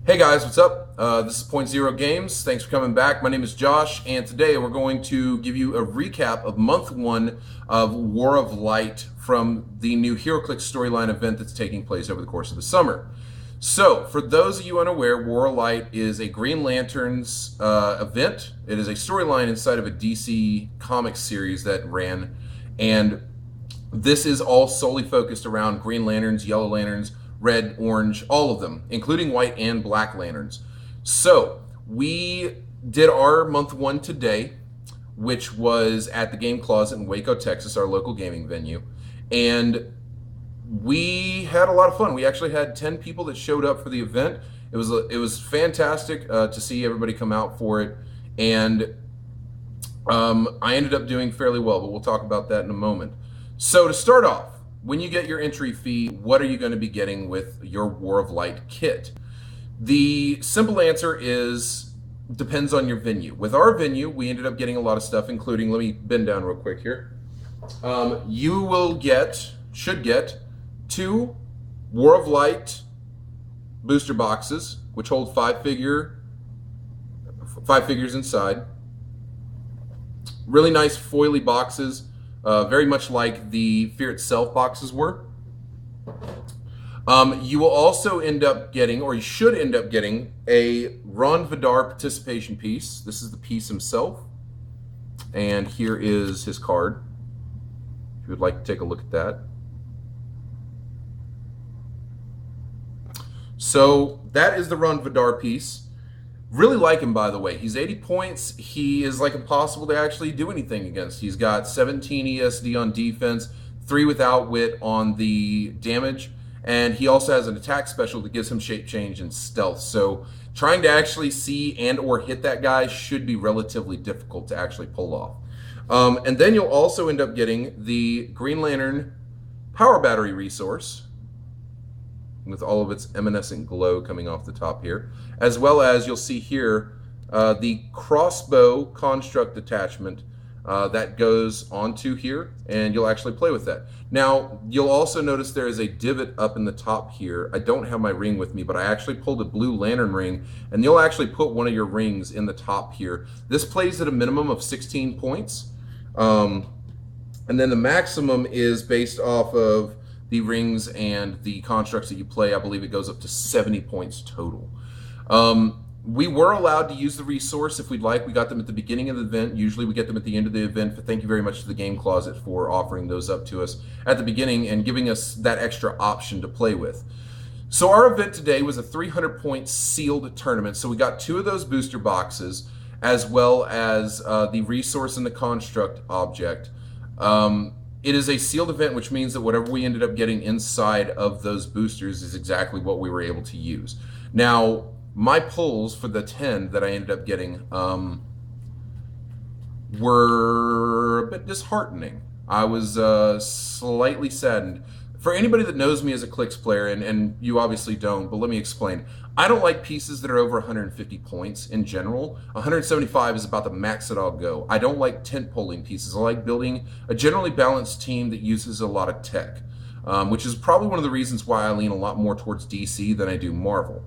Hey guys, what's up? This is Point Zero Games. Thanks for coming back. My name is Josh, and today we're going to give you a recap of month one of War of Light from the new Heroclix storyline event that's taking place over the course of the summer. So, for those of you unaware, War of Light is a Green Lanterns event. It is a storyline inside of a DC Comics series that ran, and this is all solely focused around Green Lanterns, Yellow Lanterns, red, orange, all of them, including white and black lanterns. So we did our month one today, which was at the Game Closet in Waco, Texas, our local gaming venue. And we had a lot of fun. We actually had 10 people that showed up for the event. It was fantastic to see everybody come out for it. And I ended up doing fairly well, but we'll talk about that in a moment. So to start off, when you get your entry fee, what are you going to be getting with your War of Light kit? The simple answer is depends on your venue. With our venue, we ended up getting a lot of stuff, including, let me bend down real quick here. You should get 2 War of Light booster boxes, which hold 5 figures inside. Really nice foily boxes. Very much like the Fear Itself boxes were. You will also end up getting, or you should end up getting, a Ron Vidar participation piece. This is the piece himself. And here is his card, if you would like to take a look at that. So that is the Ron Vidar piece. Really like him, by the way. He's 80 points. He is like impossible to actually do anything against. He's got 17 ESD on defense, 3 without wit on the damage, and he also has an attack special that gives him shape change and stealth. So trying to actually see and or hit that guy should be relatively difficult to actually pull off. And then you'll also end up getting the Green Lantern power battery resource, with all of its evanescent glow coming off the top here, as well as you'll see here the crossbow construct attachment that goes onto here, and you'll actually play with that. Now, you'll also notice there is a divot up in the top here. I don't have my ring with me, but I actually pulled a blue lantern ring, and you'll actually put one of your rings in the top here. This plays at a minimum of 16 points, and then the maximum is based off of the rings and the constructs that you play. I believe it goes up to 70 points total. We were allowed to use the resource if we'd like. We got them at the beginning of the event. Usually we get them at the end of the event. But thank you very much to the Game Closet for offering those up to us at the beginning and giving us that extra option to play with. So our event today was a 300-point sealed tournament. So we got 2 of those booster boxes, as well as the resource and the construct object. It is a sealed event, which means that whatever we ended up getting inside of those boosters is exactly what we were able to use. Now, my pulls for the 10 that I ended up getting were a bit disheartening. I was slightly saddened. For anybody that knows me as a Clix player, and you obviously don't, but let me explain. I don't like pieces that are over 150 points in general. 175 is about the max that I'll go. I don't like tent poling pieces. I like building a generally balanced team that uses a lot of tech, which is probably one of the reasons why I lean a lot more towards DC than I do Marvel.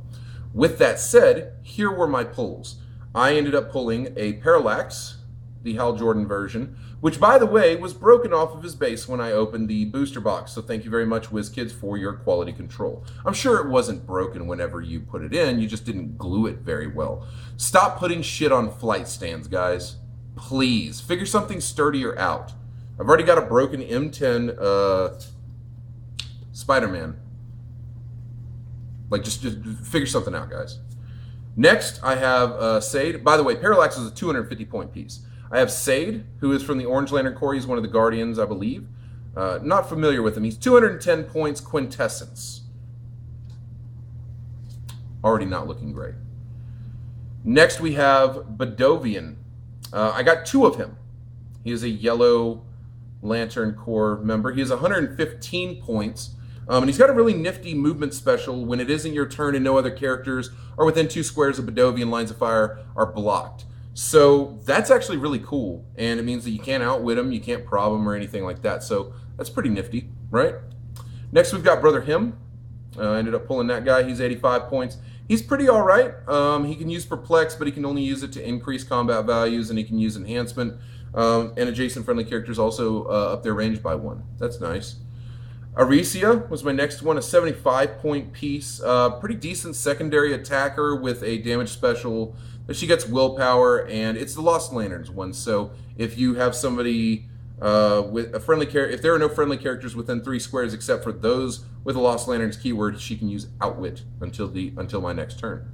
With that said, here were my pulls. I ended up pulling a Heroclix, the Hal Jordan version, which, by the way, was broken off of his base when I opened the booster box. So thank you very much, WizKids, for your quality control. I'm sure it wasn't broken whenever you put it in. You just didn't glue it very well. Stop putting shit on flight stands, guys. Please. Figure something sturdier out. I've already got a broken M10 Spider-Man. Like, just figure something out, guys. Next, I have Sade. By the way, Heroclix is a 250-point piece. I have Sade, who is from the Orange Lantern Corps. He's one of the Guardians, I believe. Not familiar with him. He's 210 points quintessence. Already not looking great. Next, we have Bedovian. I got 2 of him. He is a Yellow Lantern Corps member. He has 115 points. And he's got a really nifty movement special. When it isn't your turn and no other characters are within 2 squares of Bedovian lines of fire are blocked. So that's actually really cool, and it means that you can't outwit him, you can't prob him or anything like that. So that's pretty nifty, right? Next we've got Brother Him. I ended up pulling that guy. He's 85 points. He's pretty all right. He can use Perplex, but he can only use it to increase combat values, and he can use Enhancement. And adjacent friendly characters also up their range by 1. That's nice. Aricia was my next one, a 75-point piece. Pretty decent secondary attacker with a damage special. She gets willpower, and it's the Lost Lanterns one. So if you have somebody with a friendly character, if there are no friendly characters within 3 squares except for those with a Lost Lanterns keyword, she can use Outwit until my next turn.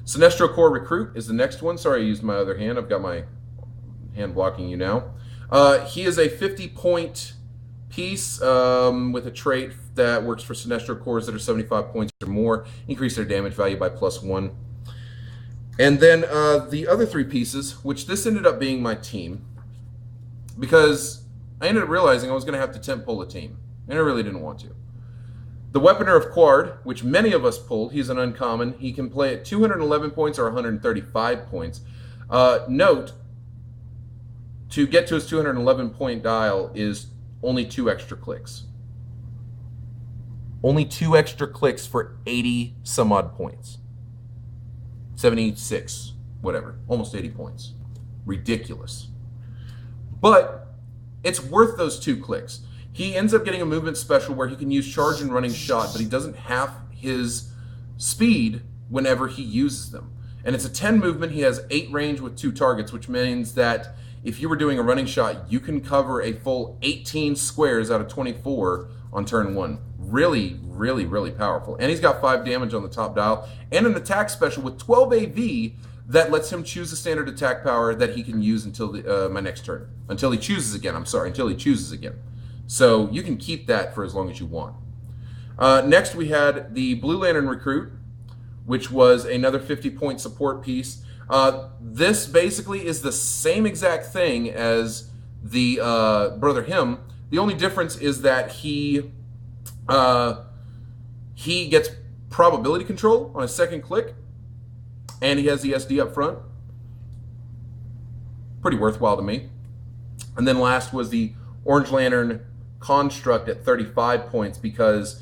Sinestro Corps Recruit is the next one. Sorry, I used my other hand. I've got my hand blocking you now. He is a 50-point piece with a trait that works for Sinestro Corps that are 75 points or more. Increase their damage value by +1. And then the other 3 pieces, which this ended up being my team, because I ended up realizing I was going to have to temp pull a team, and I really didn't want to. The Weaponer of Quard, which many of us pulled, he's an uncommon. He can play at 211 points or 135 points. Note, to get to his 211-point dial is only 2 extra clicks. Only 2 extra clicks for 80 some odd points. 76, whatever, almost 80 points. Ridiculous. But it's worth those 2 clicks. He ends up getting a movement special where he can use charge and running shot, but he doesn't have his speed whenever he uses them. And it's a 10 movement. He has 8 range with 2 targets, which means that if you were doing a running shot, you can cover a full 18 squares out of 24 on turn 1. Really, really, really powerful. And he's got 5 damage on the top dial and an attack special with 12 AV that lets him choose a standard attack power that he can use until my next turn. Until he chooses again, until he chooses again. So you can keep that for as long as you want. Next we had the Blue Lantern Recruit, which was another 50-point support piece. This basically is the same exact thing as the Brother Him. The only difference is that he gets probability control on a second click, and he has the SD up front. Pretty worthwhile to me. And then last was the Orange Lantern Construct at 35 points because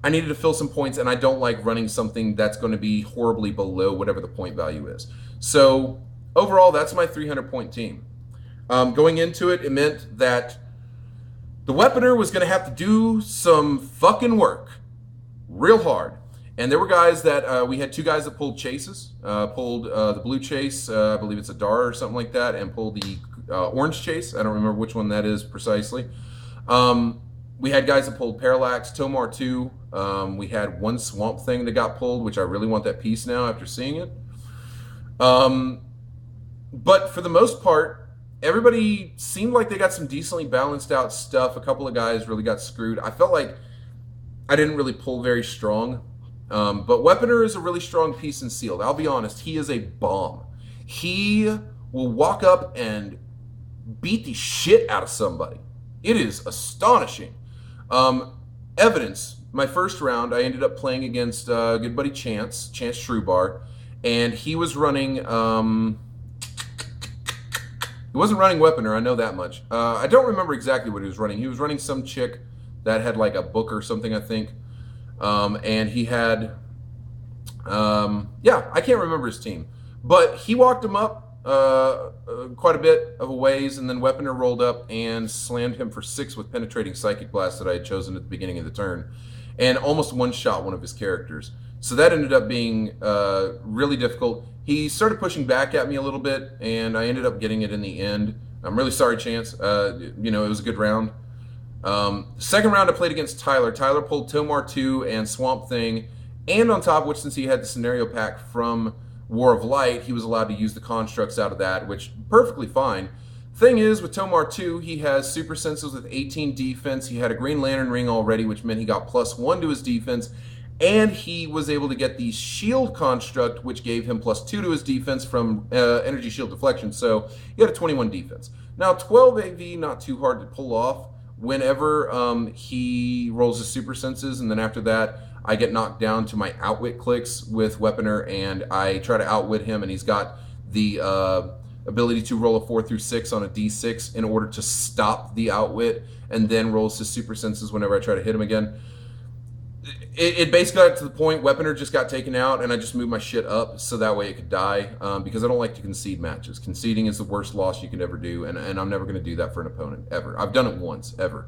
I needed to fill some points, and I don't like running something that's going to be horribly below whatever the point value is. So overall, that's my 300-point team. Going into it, it meant that the Weaponer was going to have to do some fucking work real hard. And there were guys that, we had 2 guys that pulled chases, pulled the blue chase, I believe it's a Dar or something like that, and pulled the orange chase. I don't remember which one that is precisely. We had guys that pulled Parallax, Tomar 2. We had 1 Swamp Thing that got pulled, which I really want that piece now after seeing it. But for the most part, everybody seemed like they got some decently balanced out stuff. A couple of guys really got screwed. I felt like I didn't really pull very strong. But Weaponer is a really strong piece in Sealed. I'll be honest, he is a bomb. He will walk up and beat the shit out of somebody. It is astonishing. Evidence, my first round, I ended up playing against good buddy Chance Shrubar, and he was running, he wasn't running Weaponer, I know that much. I don't remember exactly what he was running. He was running some chick that had like a book or something, I think. And he had, yeah, I can't remember his team. But he walked him up quite a bit of a ways, and then Weaponer rolled up and slammed him for 6 with Penetrating Psychic Blast that I had chosen at the beginning of the turn, and almost one-shot one of his characters. So that ended up being really difficult. He started pushing back at me a little bit, and I ended up getting it in the end. I'm really sorry, Chance. You know, it was a good round. Second round I played against Tyler. Tyler pulled Tomar 2 and Swamp Thing, and on top of which, since he had the scenario pack from War of Light, he was allowed to use the constructs out of that, which perfectly fine. Thing is, with Tomar 2, he has super senses with 18 defense. He had a Green Lantern ring already, which meant he got +1 to his defense, and he was able to get the shield construct, which gave him +2 to his defense from energy shield deflection. So he had a 21 defense. Now 12 AV, not too hard to pull off whenever he rolls his super senses, and then after that I get knocked down to my outwit clicks with Weaponer, and I try to outwit him, and he's got the ability to roll a 4 through 6 on a d6 in order to stop the outwit, and then rolls his super senses whenever I try to hit him again. it basically got to the point, Weaponer just got taken out, and I just moved my shit up so that way it could die, because I don't like to concede matches. Conceding is the worst loss you can ever do, and I'm never going to do that for an opponent, ever. I've done it once, ever.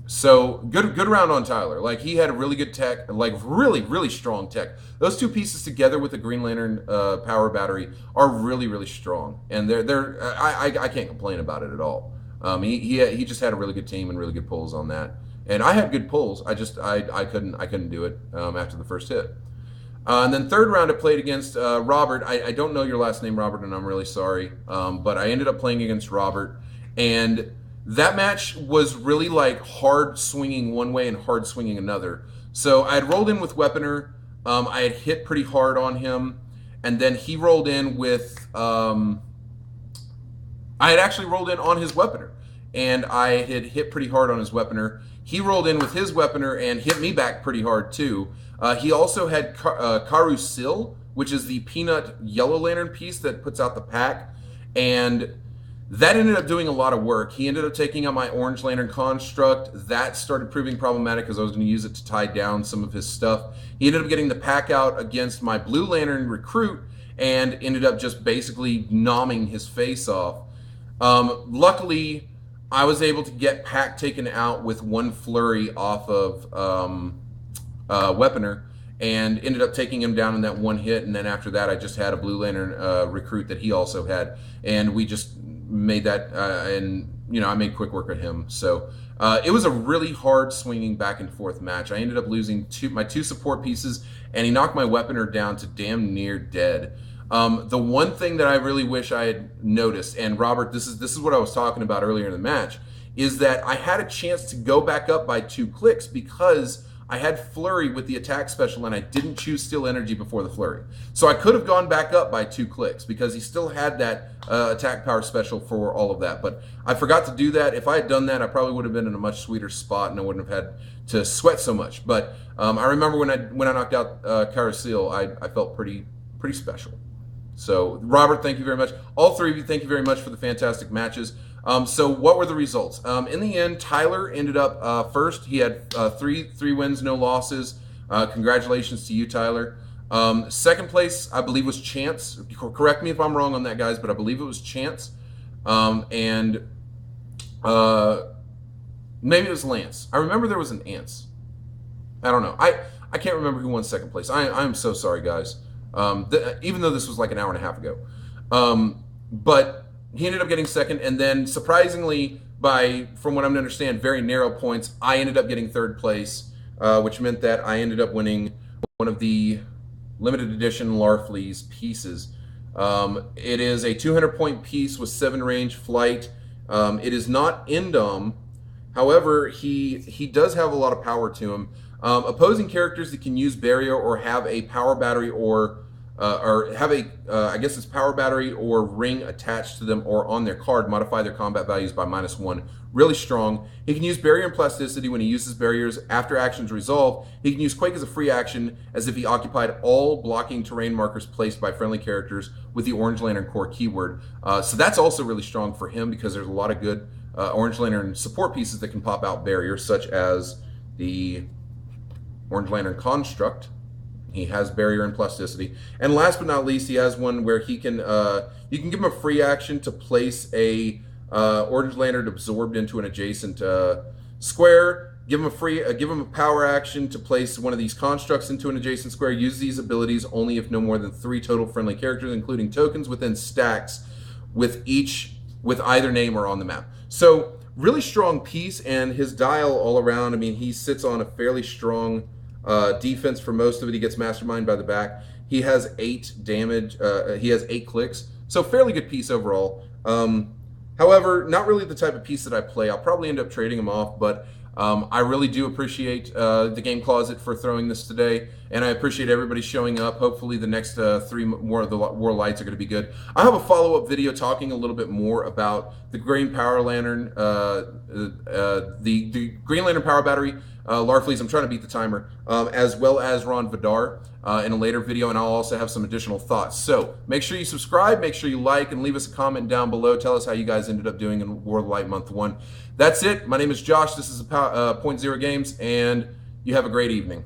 So good round on Tyler. Like, he had a really good tech, like really strong tech. Those two pieces together with the Green Lantern power battery are really strong, and I can't complain about it at all. He just had a really good team and really good pulls on that, and I had good pulls. I couldn't do it after the first hit. And then third round I played against Robert. I don't know your last name, Robert, and I'm really sorry, but I ended up playing against Robert, and that match was really like hard swinging one way and hard swinging another. So I had rolled in with Weaponer. I had hit pretty hard on him, and then he rolled in with. I had actually rolled in on his Weaponer, and I had hit pretty hard on his Weaponer. He rolled in with his Weaponer and hit me back pretty hard too. He also had Carousel, which is the peanut yellow lantern piece that puts out the pack, and that ended up doing a lot of work. He ended up taking out my Orange Lantern construct. That started proving problematic because I was going to use it to tie down some of his stuff. He ended up getting the pack out against my Blue Lantern recruit and ended up just basically nomming his face off. Luckily, I was able to get pack taken out with one flurry off of Weaponer, and ended up taking him down in that one hit. And then after that, I just had a Blue Lantern recruit that he also had, and we just made that, and I made quick work of him. So it was a really hard swinging back and forth match. I ended up losing my two support pieces, and he knocked my Weaponer down to damn near dead. The one thing that I really wish I had noticed, and Robert, this is what I was talking about earlier in the match, is that I had a chance to go back up by 2 clicks because I had Flurry with the attack special, and I didn't choose Steel Energy before the Flurry. So I could have gone back up by 2 clicks because he still had that attack power special for all of that. But I forgot to do that. If I had done that, I probably would have been in a much sweeter spot, and I wouldn't have had to sweat so much. But I remember when I knocked out Carousel, I felt pretty special. So Robert, thank you very much. All three of you, thank you very much for the fantastic matches. So what were the results? In the end, Tyler ended up first. He had three wins, no losses. Congratulations to you, Tyler. Second place, I believe, was Chance. Correct me if I'm wrong on that, guys, but I believe it was Chance. And maybe it was Lance. I remember there was an Ants. I don't know. I can't remember who won second place. I'm so sorry, guys. Even though this was like an hour and a half ago. But he ended up getting second, and then surprisingly, from what I'm to understand, very narrow points, I ended up getting third place, which meant that I ended up winning one of the limited edition Larfleeze pieces. It is a 200-point piece with 7 range flight. It is not Indom. However, he does have a lot of power to him. Opposing characters that can use barrier or have a power battery or have a, I guess it's power battery or ring attached to them or on their card, modify their combat values by -1. Really strong. He can use barrier and plasticity when he uses barriers after actions resolve. He can use Quake as a free action as if he occupied all blocking terrain markers placed by friendly characters with the Orange Lantern core keyword. So that's also really strong for him because there's a lot of good Orange Lantern support pieces that can pop out barriers, such as the Orange Lantern construct. He has barrier and plasticity. And last but not least, he has one where he can you can give him a free action to place a Orange Lantern absorbed into an adjacent square. Give him a power action to place one of these constructs into an adjacent square. Use these abilities only if no more than 3 total friendly characters, including tokens within stacks, with either name or on the map. So really strong piece, and his dial all around. I mean, he sits on a fairly strong defense for most of it. He gets mastermind by the back. He has 8 damage. He has 8 clicks, so fairly good piece overall. However, not really the type of piece that I play. I'll probably end up trading him off, but I really do appreciate the Game Closet for throwing this today, and I appreciate everybody showing up. Hopefully the next 3 more of the War Lights are going to be good. I have a follow-up video talking a little bit more about the Green Power Lantern, the Green Lantern Power Battery, Larfleeze, I'm trying to beat the timer, as well as Ron Vidar in a later video, and I'll also have some additional thoughts. So make sure you subscribe, make sure you like, and leave us a comment down below. Tell us how you guys ended up doing in War of Light Month 1. That's it. My name is Josh. This is Point Zero Games, and You have a great evening.